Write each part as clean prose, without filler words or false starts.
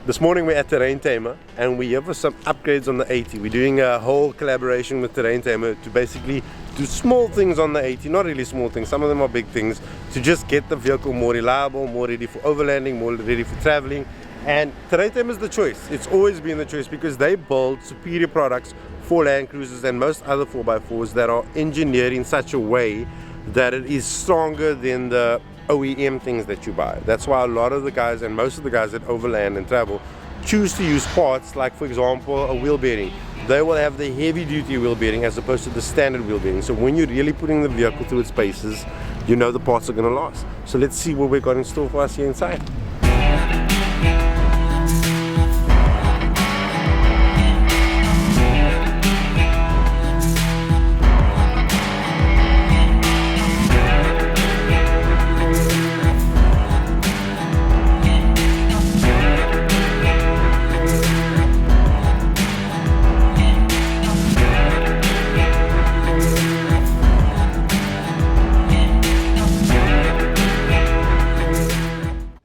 This morning we're at TERRAIN Tamer and we're here for some upgrades on the 80. We're doing a whole collaboration with TERRAIN Tamer to basically do small things on the 80, not really small things, some of them are big things, to just get the vehicle more reliable, more ready for overlanding, more ready for traveling. And TERRAIN Tamer is the choice. It's always been the choice because they build superior products for Land Cruisers and most other 4x4s that are engineered in such a way that it is stronger than the OEM things that you buy. That's why a lot of the guys and most of the guys that overland and travel choose to use parts like, for example, a wheel bearing. They will have the heavy duty wheel bearing as opposed to the standard wheel bearing. So when you're really putting the vehicle through its paces, you know the parts are going to last. So let's see what we've got in store for us here inside.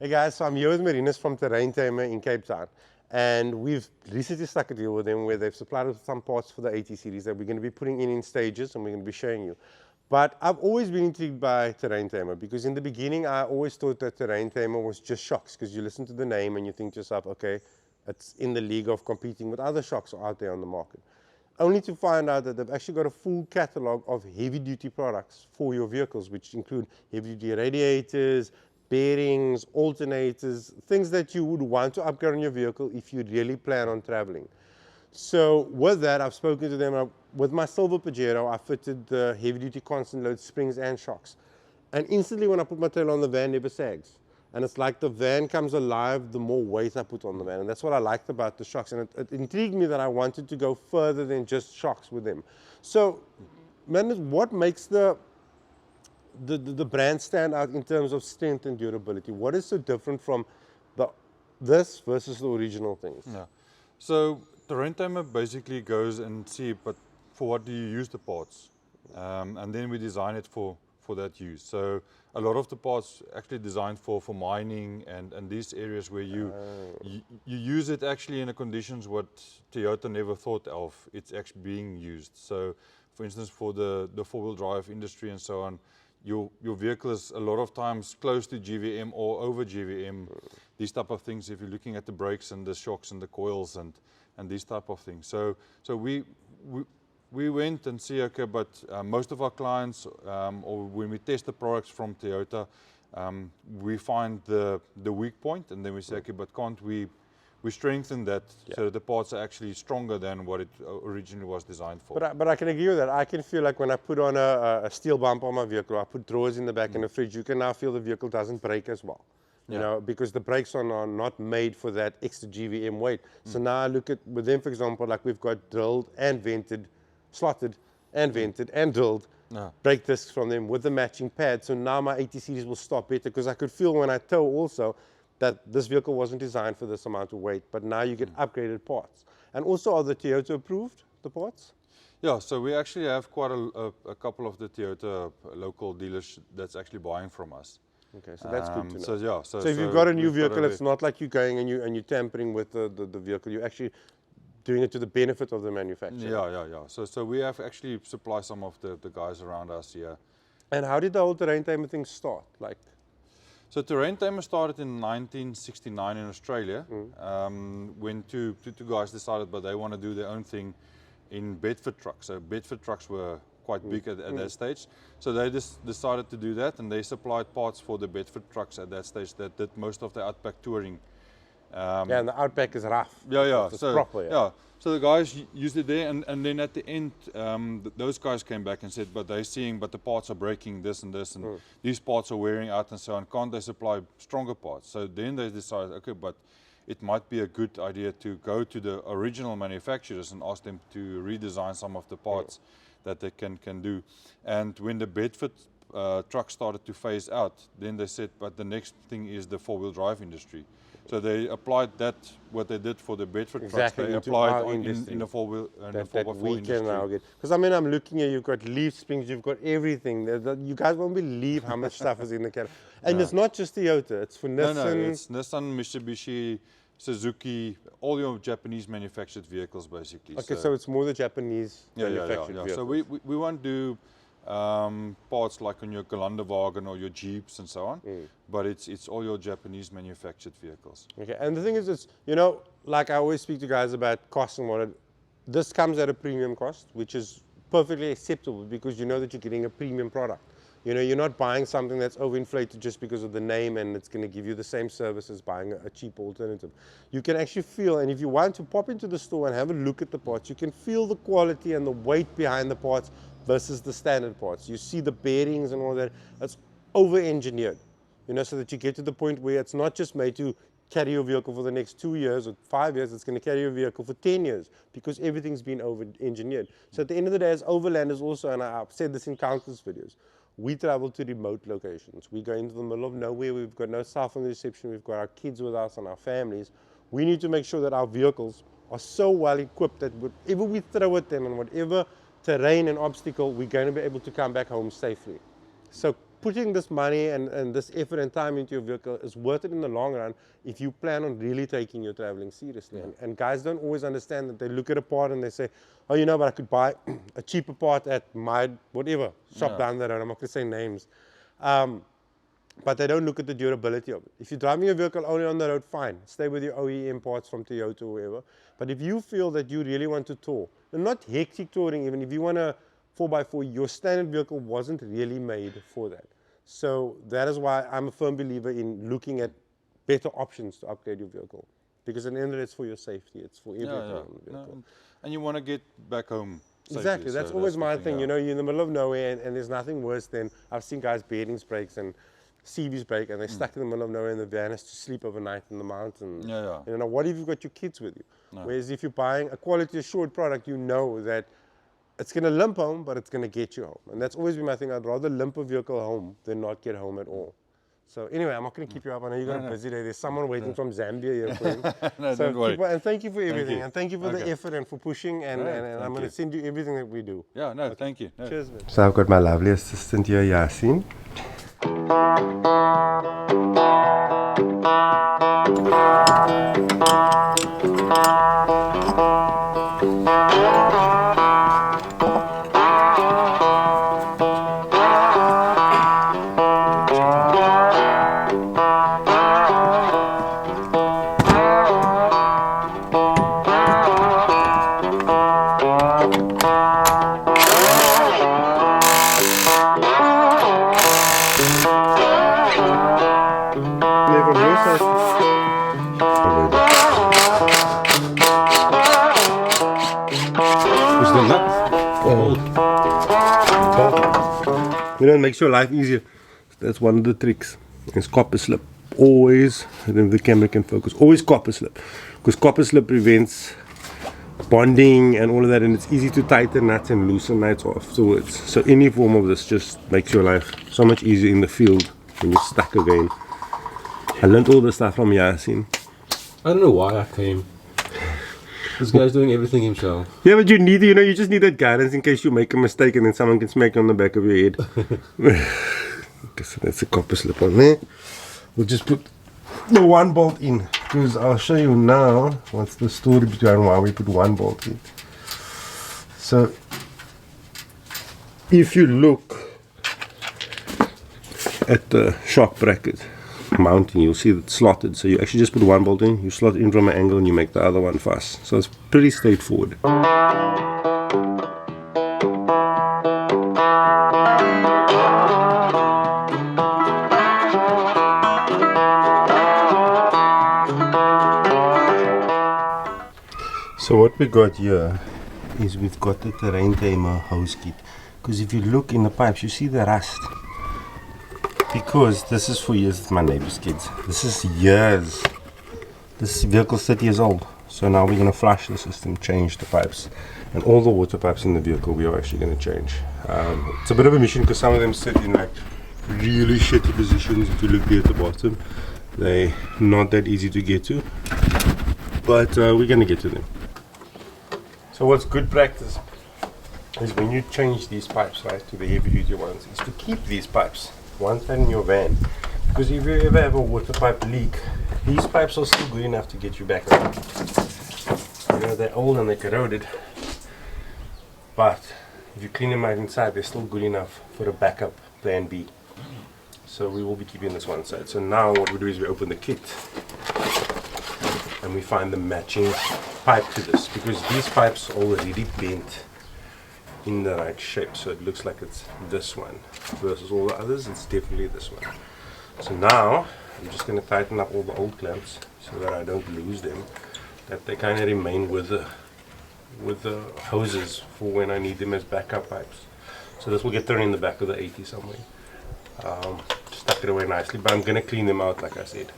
Hey guys, so I'm here with Marinus from TERRAIN Tamer in Cape Town, and we've recently struck a deal with them where they've supplied us with some parts for the 80 series that we're going to be putting in stages and we're going to be showing you. But I've always been intrigued by TERRAIN Tamer because in the beginning I always thought that TERRAIN Tamer was just shocks, because you listen to the name and you think to yourself, okay, it's in the league of competing with other shocks out there on the market. Only to find out that they've actually got a full catalogue of heavy-duty products for your vehicles, which include heavy-duty radiators, bearings, alternators, things that you would want to upgrade on your vehicle if you really plan on traveling. So with that, I've spoken to them. With my silver Pajero, I fitted the heavy-duty constant load springs and shocks. And instantly when I put my trailer on, the van never sags. And it's like the van comes alive the more weight I put on the van. And that's what I liked about the shocks. And it intrigued me that I wanted to go further than just shocks with them. So, man, what makes the brand stand out in terms of strength and durability? What is so different from this versus the original things? Yeah. So TERRAIN Tamer basically goes and see, but for what do you use the parts? And then we design it for that use. So a lot of the parts actually designed for mining and these areas where you use it actually in the conditions what Toyota never thought of. It's actually being used. So for instance, for the four-wheel drive industry and so on, your vehicle is a lot of times close to GVM or over GVM, these type of things, if you're looking at the brakes and the shocks and the coils and these type of things. So we went and see, okay, but most of our clients, or when we test the products from Toyota, we find the weak point, and then we say, okay, but can't we strengthen that so that the parts are actually stronger than what it originally was designed for. But I can agree with that. I can feel like when I put on a steel bumper on my vehicle, I put drawers in the back and a fridge, you can now feel the vehicle doesn't break as well. You know, because the brakes are not made for that extra GVM weight. So now I look at, with them for example, like we've got drilled and vented, slotted and vented and drilled brake discs from them with the matching pad. So now my 80 series will stop better, because I could feel when I tow also that this vehicle wasn't designed for this amount of weight, but now you get upgraded parts. And also, are the Toyota approved, the parts? Yeah, so we actually have quite a couple of the Toyota local dealers that's actually buying from us. Okay, so that's good to know. So yeah, so if you've got a new vehicle, it's not like you're going and you're tampering with the vehicle. You're actually doing it to the benefit of the manufacturer. Yeah. So we have actually supplied some of the guys around us here. And how did the whole TERRAIN Tamer thing start? So TERRAIN Tamer started in 1969 in Australia, when two guys decided, but they want to do their own thing in Bedford trucks. So Bedford trucks were quite big at that stage. So they just decided to do that, and they supplied parts for the Bedford trucks at that stage that did most of the outback touring. And the outback is rough. Yeah. It's proper, So the guys used it there, and then at the end, those guys came back and said, but they're seeing, but the parts are breaking this and this, and these parts are wearing out and so on. Can't they supply stronger parts? So then they decided, okay, but it might be a good idea to go to the original manufacturers and ask them to redesign some of the parts that they can do. And when the Bedford truck started to phase out, then they said, but the next thing is the four-wheel drive industry. So they applied that, what they did for the Bedford trucks, they applied in the four-wheel industry. Because I mean, I'm looking here, you've got leaf springs, you've got everything. You guys won't believe how much stuff is in the car. And it's not just Toyota, it's for Nissan. No, it's Nissan, Mitsubishi, Suzuki, all your Japanese manufactured vehicles basically. Okay, so it's more the Japanese yeah. manufactured vehicles. So we won't do parts like on your Wagen or your Jeeps and so on, but it's all your Japanese manufactured vehicles. Okay, and the thing is, it's, you know, like I always speak to guys about cost and what this comes at a premium cost, which is perfectly acceptable because you know that you're getting a premium product. You know, you're not buying something that's overinflated just because of the name and it's going to give you the same service as buying a cheap alternative. You can actually feel, and if you want to pop into the store and have a look at the parts, you can feel the quality and the weight behind the parts versus the standard parts. You see the bearings and all that. It's over-engineered, you know, so that you get to the point where it's not just made to carry your vehicle for the next 2 years or 5 years, it's going to carry your vehicle for 10 years because everything's been over-engineered. So at the end of the day, as overlanders also, and I've said this in countless videos, we travel to remote locations. We go into the middle of nowhere. We've got no cell phone reception. We've got our kids with us and our families. We need to make sure that our vehicles are so well equipped that whatever we throw at them and whatever terrain and obstacle, we're going to be able to come back home safely. So putting this money and this effort and time into your vehicle is worth it in the long run if you plan on really taking your traveling seriously. And guys don't always understand that. They look at a part and they say, oh, you know, but I could buy a cheaper part at my whatever shop down the road. I'm not going to say names. But they don't look at the durability of it. If you're driving your vehicle only on the road, fine. Stay with your OEM parts from Toyota or wherever. But if you feel that you really want to tour, and not hectic touring, even if you want a 4x4, your standard vehicle wasn't really made for that. So that is why I'm a firm believer in looking at better options to upgrade your vehicle. Because at the end of the day, it's for your safety. It's for everything on the vehicle. No, and you want to get back home safely. Exactly. That's always my thing. You know, you're in the middle of nowhere and there's nothing worse than, I've seen guys bearings breaks and CVs break and they're stuck in the middle of nowhere and the van has to sleep overnight in the mountains. You know, what if you've got your kids with you? Whereas if you're buying a quality assured product, you know that it's going to limp home, but it's going to get you home. And that's always been my thing. I'd rather limp a vehicle home than not get home at all. So anyway, I'm not going to keep you up. I know you've got a busy day. There's someone waiting from Zambia here for you. No, so don't worry. and thank you for everything. And thank you for the effort and for pushing. And I'm going to send you everything that we do. Yeah, no, thank you. No. Cheers, man. So I've got my lovely assistant here, Yasin. You know, it makes your life easier. That's one of the tricks. It's copper slip. Always, I don't know if the camera can focus, always copper slip. Because copper slip prevents bonding and all of that, and it's easy to tighten nuts and loosen nuts afterwards. So any form of this just makes your life so much easier in the field when you're stuck again. I learned all this stuff from Yasin. I don't know why I came. This guy's doing everything himself. Yeah, but you need, you know, you just need that guidance in case you make a mistake and then someone can smack you on the back of your head. Okay, so that's a copper slip on there. We'll just put the one bolt in because I'll show you now what's the story behind why we put one bolt in. So if you look at the shock bracket mounting, you'll see it's slotted. So you actually just put one bolt in, you slot it in from an angle and you make the other one fast. So it's pretty straightforward. So what we got here is we've got the Terrain Tamer hose kit. Because if you look in the pipes, you see the rust. Because this is for years with my neighbor's kids. This is years. This vehicle's 30 years old. So now we're going to flush the system, change the pipes. And all the water pipes in the vehicle we are actually going to change. It's a bit of a mission because some of them sit in like really shitty positions. If you look there at the bottom, they're not that easy to get to. But we're going to get to them. So what's good practice is when you change these pipes, right, to the heavy duty ones, is to keep these pipes once they're in your van, Because if you ever have a water pipe leak, these pipes are still good enough to get you back up. You know, they're old and they're corroded, but if you clean them out inside, they're still good enough for a backup plan B. So we will be keeping this one side. So now what we do is we open the kit and we find the matching pipe to this, because these pipes are already bent in the right shape, so it looks like it's this one versus all the others. It's definitely this one. So now I'm just going to tighten up all the old clamps so that I don't lose them, that they kind of remain with the hoses for when I need them as backup pipes. So this will get thrown in the back of the 80 somewhere. Stuck it away nicely, but I'm going to clean them out like I said.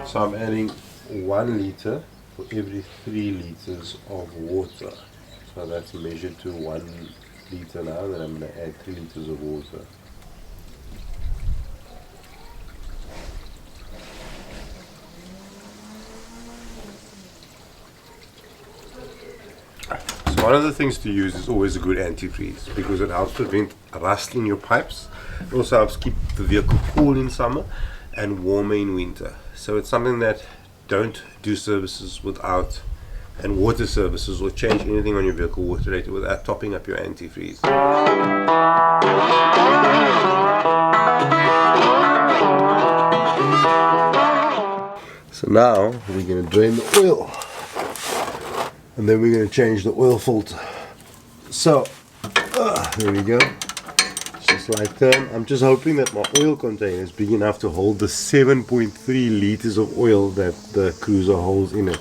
So I'm adding 1 liter for every 3 liters of water. So that's measured to 1 liter now, then I'm going to add 3 liters of water. So one of the things to use is always a good antifreeze, because it helps prevent rust in your pipes. It also helps keep the vehicle cool in summer and warmer in winter. So it's something that don't do services without, and water services, or change anything on your vehicle water related without topping up your antifreeze. So now we're going to drain the oil, and then we're going to change the oil filter. So there we go. Just like that. I'm just hoping that my oil container is big enough to hold the 7.3 liters of oil that the cruiser holds in it,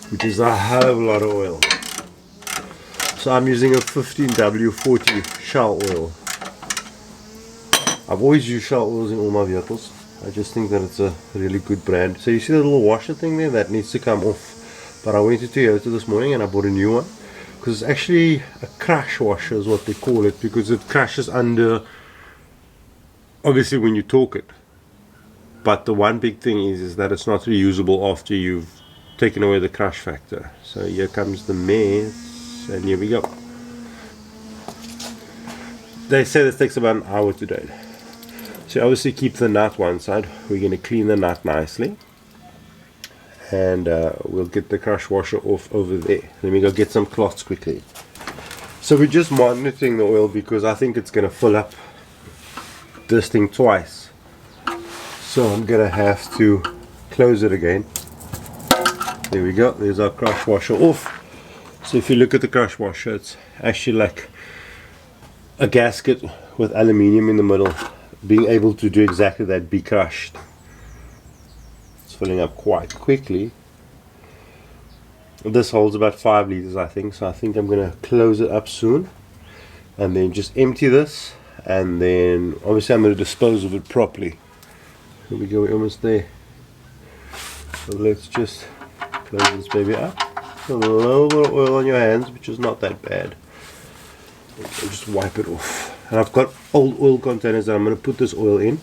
which is a hell of a lot of oil. So I'm using a 15W40 Shell oil. I've always used Shell oils in all my vehicles. I just think that it's a really good brand. So you see the little washer thing there? That needs to come off. But I went to Toyota this morning and I bought a new one, because it's actually a crash washer is what they call it, because it crashes under, obviously when you torque it. But the one big thing is that it's not reusable after you've taken away the crash factor. So here comes the mess, and here we go. They say this takes about an hour to drain. So obviously keep the nut one side. We're going to clean the nut nicely, and we'll get the crush washer off over there. Let me go get some cloths quickly. So we're just monitoring the oil because I think it's going to fill up this thing twice. So I'm going to have to close it again. There we go. There's our crush washer off. So if you look at the crush washer, it's actually like a gasket with aluminium in the middle, being able to do exactly that, be crushed. It's filling up quite quickly. This holds about 5 liters, I think, so I think I'm going to close it up soon and then just empty this, and then obviously I'm going to dispose of it properly. Here we go, we're almost there. So let's just close this baby up. A little bit of oil on your hands, which is not that bad. Just wipe it off. And I've got old oil containers that I'm going to put this oil in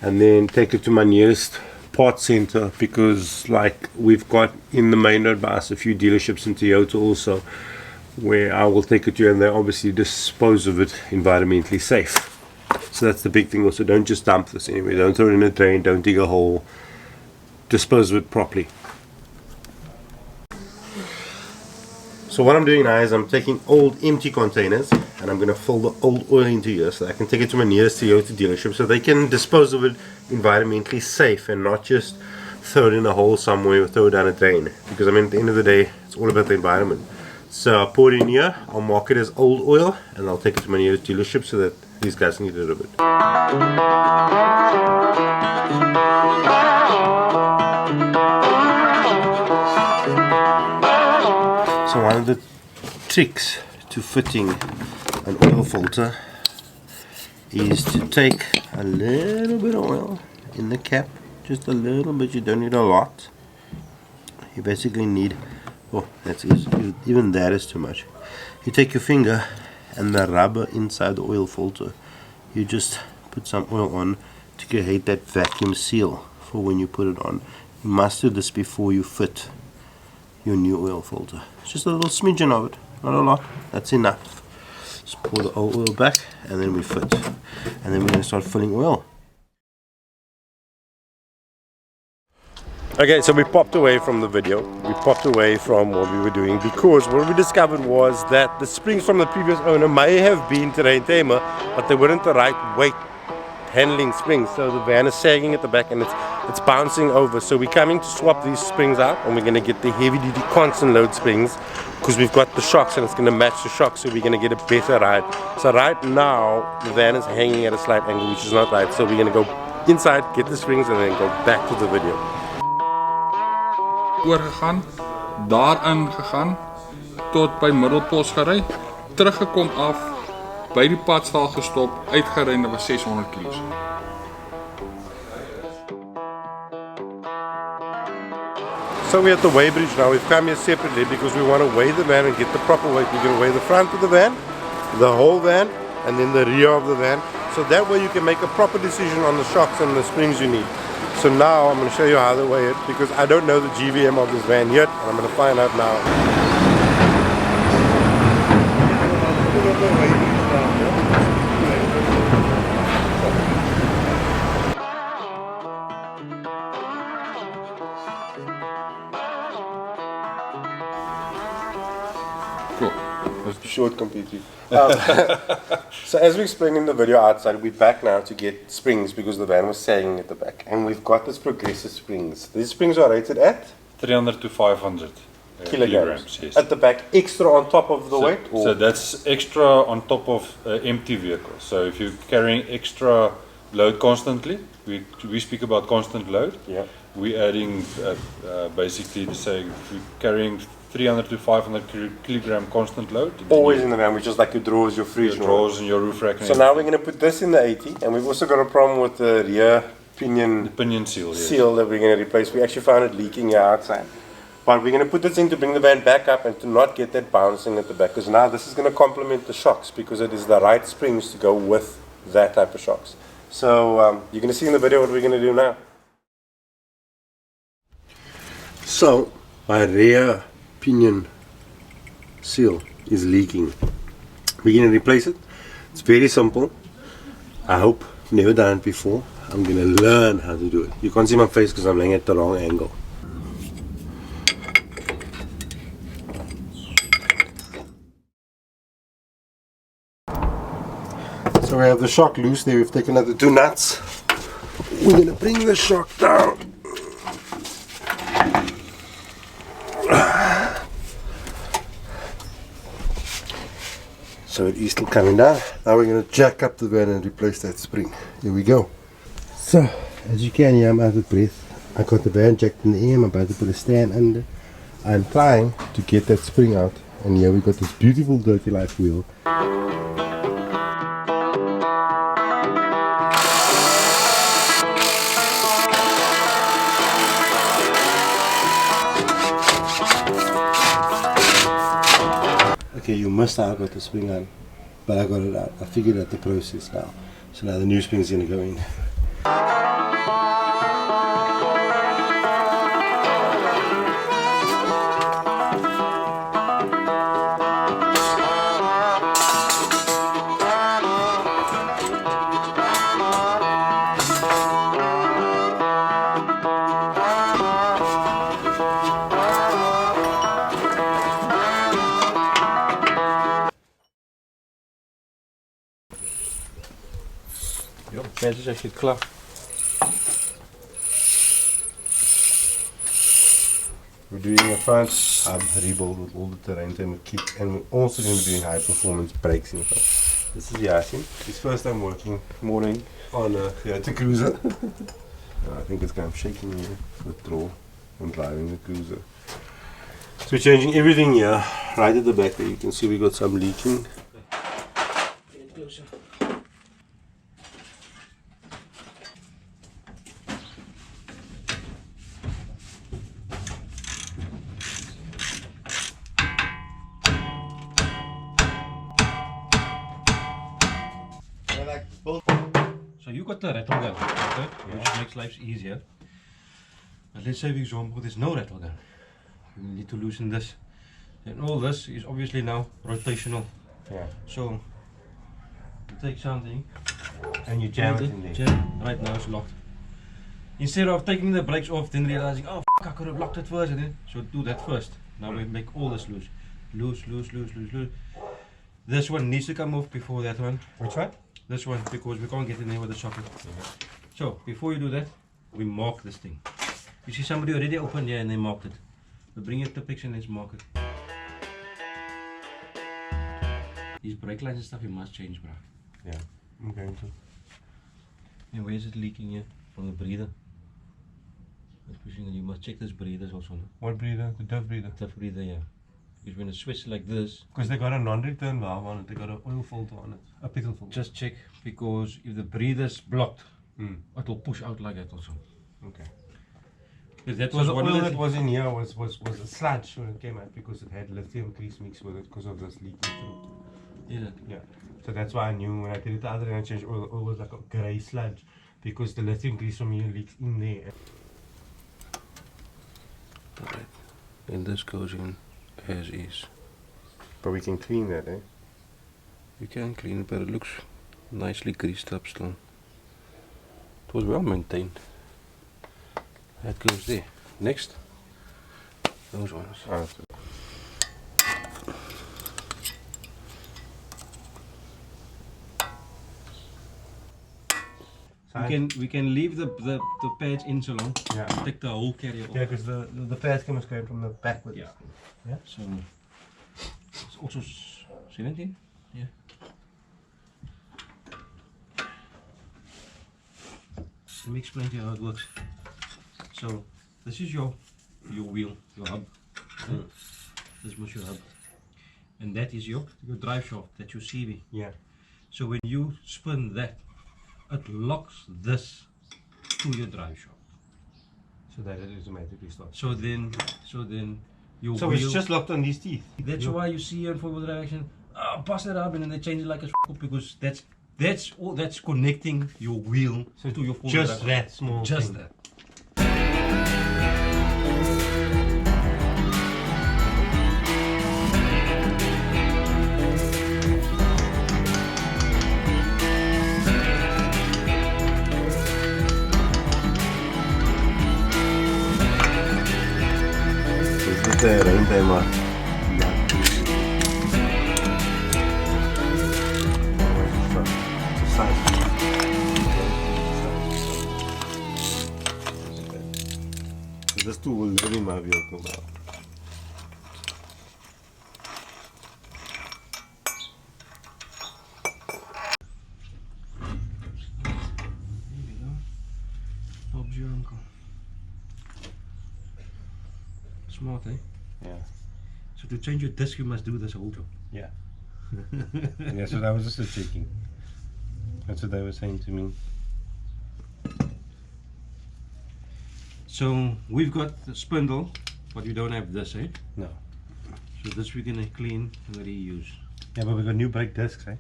and then take it to my nearest parts center, because like we've got in the main road by us a few dealerships in Toyota also, where I will take it to, and they obviously dispose of it environmentally safe. So that's the big thing also. Don't just dump this anywhere. Don't throw it in a drain. Don't dig a hole. Dispose of it properly. So what I'm doing now is I'm taking old empty containers and I'm going to fill the old oil into here so I can take it to my nearest Toyota dealership so they can dispose of it environmentally safe and not just throw it in a hole somewhere or throw it down a drain. Because I mean, at the end of the day, it's all about the environment. So I'll pour it in here, I'll mark it as old oil, and I'll take it to my nearest dealership so that these guys can get rid of it. So one of the tricks to fitting an oil filter is to take a little bit of oil in the cap, just a little bit. You don't need a lot. You basically need, oh, that's easy. Even that is too much. You take your finger and the rubber inside the oil filter, you just put some oil on to create that vacuum seal for when you put it on. You must do this before you fit your new oil filter. Just a little smidgen of it, not a lot, that's enough. Just pour the old oil back and then we fit. And then we're going to start filling oil. Okay, so we popped away from the video. We popped away from what we were doing because what we discovered was that the springs from the previous owner may have been Terrain Tamer, but they weren't the right weight handling springs. So the van is sagging at the back and it's bouncing over. So we're coming to swap these springs out and we're going to get the heavy duty constant load springs because we've got the shocks and it's going to match the shocks, so we're going to get a better ride. So right now the van is hanging at a slight angle, which is not right. So we're going to go inside, get the springs and then go back to the video. Oorgegaan, daarin gegaan, tot by Middelpos gery, teruggekom af, by die padstal gestop, uitgery en dit was 600 kg. So we're at the weigh bridge now. We've come here separately because we want to weigh the van and get the proper weight. We're going to weigh the front of the van, the whole van, and then the rear of the van. So that way you can make a proper decision on the shocks and the springs you need. So now I'm going to show you how to weigh it because I don't know the GVM of this van yet, and I'm going to find out now. Cool. Short completely. So as we explained in the video outside, we're back now to get springs because the van was sagging at the back, and we've got this progressive springs. These springs are rated at 300 to 500 kilograms. Yes. At the back, extra on top of the weight? Or? So that's extra on top of empty vehicle. So if you're carrying extra load constantly, we speak about constant load. Yeah. We're adding basically to say if you're carrying 300 to 500 kilogram constant load. Always in the van, which is like your drawers, your fridge. Your drawers and your roof rack. So now we're going to put this in the 80, and we've also got a problem with the rear pinion, seal. Yes. seal that we're going to replace. We actually found it leaking here outside. But we're going to put this in to bring the van back up and to not get that bouncing at the back, because now this is going to complement the shocks because it is the right springs to go with that type of shocks. So you're going to see in the video what we're going to do now. So my rear pinion seal is leaking. We're going to replace it. It's very simple. I hope I've never done it before. I'm going to learn how to do it. You can't see my face because I'm laying at the wrong angle. So we have the shock loose there. We've taken out the two nuts. We're going to bring the shock down. So it is still coming down. Now we're going to jack up the van and replace that spring. Here we go. So as you can hear, I'm out of breath. I got the van jacked in the air. I'm about to put a stand under. I'm trying to get that spring out. And here we got this beautiful Dirty Life wheel. Okay, you missed out with the spring on, but I got it out. I figured out the process now. So now the new spring is going to go in. Mensen zeg je het klaar. We're doing a front hub rebuild with all the Terrain Tamer kit, and we're also going to be doing high performance brakes in front. This is Yasin. His first time working morning on a Toyota Cruiser. I think it's kind of shaking here with draw and driving the Cruiser. So we're changing everything here, right at the back there. You can see we got some leaking. So you got the rattle gun, okay? Which makes life easier. But let's say, for example, there's no rattle gun. You need to loosen this. And all this is obviously now rotational. Yeah. So you take something And you jam it in there. Jam. Right now it's locked. Instead of taking the brakes off, then realizing, oh f I could have locked it first, and then so do that first. Now we make all this loose. Loose, loose, loose, loose, loose. This one needs to come off before that one. Which one? This one, because we can't get in there with the socket. So before you do that, we mark this thing. You see somebody already opened here and they marked it. We bring it to picture and let's mark it. These brake lines and stuff you must change, bro. Yeah, I'm going to. And where is it leaking here? From the breather. It's pushing and you must check this breathers also. No? What breather? The diff breather. Tough breather, yeah. Because when it switches like this, Because they got a non-return valve on it, they got an oil filter on it, a petrol filter. just check, because if the breather's blocked, Mm. it will push out like that also. Okay. Because that So was the one oil of that the was in here was a sludge when it came out because it had lithium grease mixed with it because of this leaking through. yeah. Yeah. So that's why I knew when I did it the other day and I changed oil, the oil was like a grey sludge because the lithium grease from here leaks in there. Alright. And this goes in as is. But we can clean that, eh? You can clean it, but it looks nicely greased up still. It was well maintained. That goes there. Next, those ones. Ah, We can leave the pads in so long. Yeah. Take the whole carrier off. Yeah, because the pads come straight from the back with Yeah. this thing. So it's also 17. Yeah. Let me explain to you how it works. So this is your wheel, your hub. Okay? This was your hub, and that is your drive shaft that you see. Yeah. So when you spin that, it locks this to your drive shaft. So that it automatically starts. So then your So wheel. it's just locked on these teeth. That's why you see on four-wheel drive action, bust it up and then they change it like a because that's connecting your wheel to your four-wheel Just drive. that small Just thing. that. This is the TERRAIN TAMER. This tool will live in my vehicle now. There we go. Bob's your uncle. Smart, eh? Yeah. So to change your disc, you must do this whole job. Yeah. Yeah, so that was just a checking. That's what they were saying to me. So we've got the spindle, but we don't have this, eh? No. So this we're gonna clean and reuse. Yeah, but we got new brake discs, eh?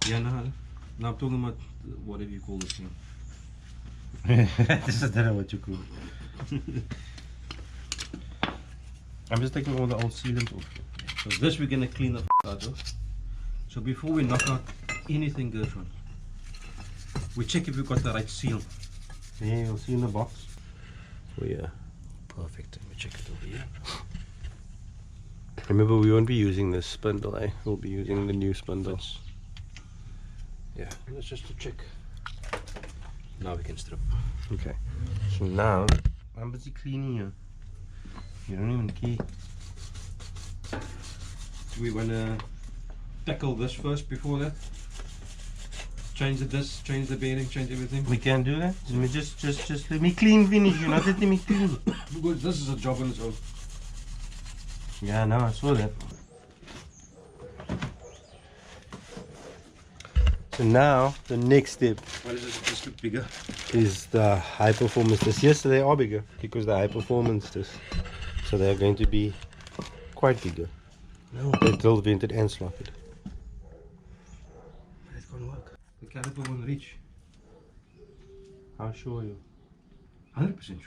Yeah, no. Now I'm talking about whatever you call this thing. This is not what you call it. I'm just taking all the old sealant off. So this we're gonna clean the out of. So before we knock out anything goes on, we check if we've got the right seal. Yeah, you'll see in the box. Oh yeah, perfect. Let me check it over here. Remember, we won't be using this spindle, eh? We'll be using the new spindle. Yeah, that's just to check. Now we can strip. Okay. So now, I'm busy cleaning you. You don't even care. Do we wanna tackle this first before that? Change the disc, change the bearing, change everything? We can do that. Let me just let me clean finish. You not let me clean. Because this is a job on its own. Yeah, no, I saw that. So now the next step Why does this look bigger? is the high performance disc. Yes, they are bigger because the high performance disc. So they are going to be quite bigger. No, They're drill vented and slotted. but it can't work. The caliper won't reach. How sure are you? 100% sure.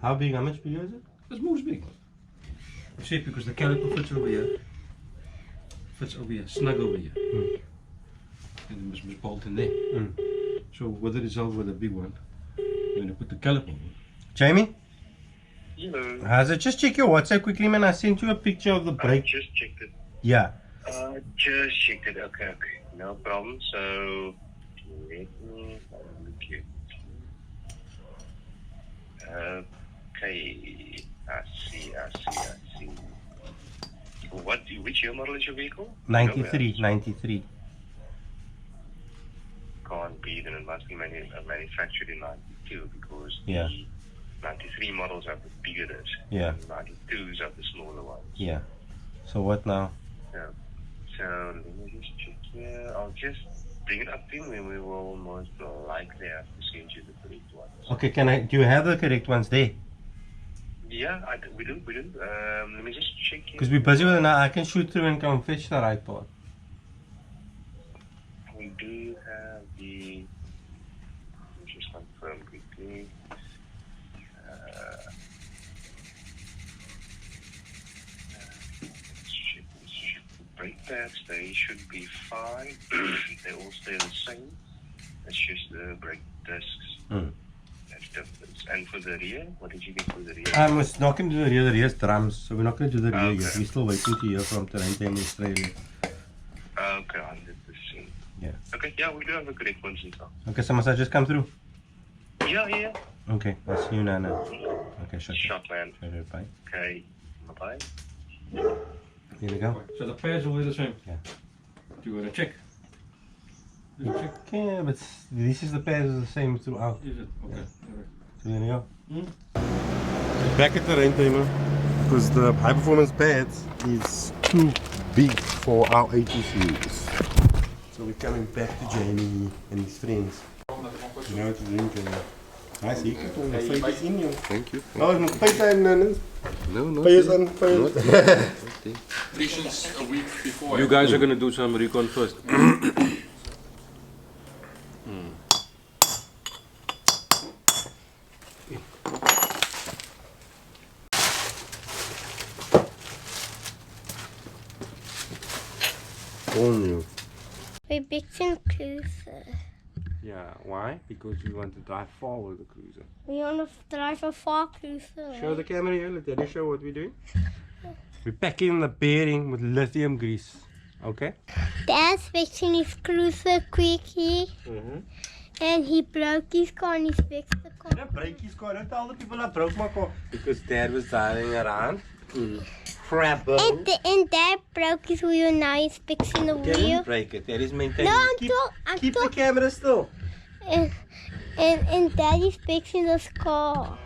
How big? How much bigger is it? It's most big. You see, because the caliper fits over here. Fits over here, snug over here. And it must bolt in there. So with the result with a big one, when you put the caliper on. Jamie? Hello. Has it? Just check your WhatsApp quickly, man. I sent you a picture of the I brake. just checked it. Yeah. Just checked it. Okay, okay. No problem. So, let me look here. Okay. I see. Which year model is your vehicle? 93. 93. Can't be, then it must be manufactured in 92 because Yeah. the 93 models have the bigger discs. Yeah. And 92s have the smaller ones. Yeah. So what now? So let me just check here. I'll just bring it up to him and we will most likely have to send you the correct ones. Okay, do you have the correct ones there? Yeah, we do. Let me just check here. Because we're busy with it now. I can shoot through and come fetch the right part. We do have the. Let me just confirm quickly. Brake pads, they should be fine. They all stay the same. It's just the brake discs. That's different. And for the rear, what did you get for the rear? We're not going to do the rear. The rear's drums, so we're not going to do the rear Okay. yet. We're still waiting to hear from Terrain Tamer Australia. Okay, 100%. Yeah. Okay, yeah, we do have the correct ones in stock. Okay, so must I just come through? Yeah. Okay, I'll see you now. Okay, shut Shot, man. up. Bye. Okay, bye-bye. Here we go. So the pads are always the same? Yeah. Do you want to check? Is it check? Okay, but this is the pairs are the same throughout. Is it? Okay. So there you go. Back at the Terrain Tamer, because the high performance pads is too big for our 80 series. So we're coming back to Jamie and his friends. You know what to drink and I see you can the face in you. Thank you. Oh, it's my time, no. No. Face on, face. 3 shifts a week before. You guys are gonna do some recon first. All new. We're fixing cruiser. Yeah, why? Because we want to drive forward the cruiser. We want to drive a far cruiser. Show the camera here. Let Daddy show what we're doing. We're packing the bearing with lithium grease. Okay? Dad's fixing his cruiser quickly. And he broke his car and he's fixed the car. Yeah, break his car. Don't tell the people I broke my car. Because Dad was driving around. Crap. And Dad broke his wheel, now he's fixing the Didn't wheel. break it. That is maintaining. No, I'm Keep the camera still. And Daddy's fixing this car.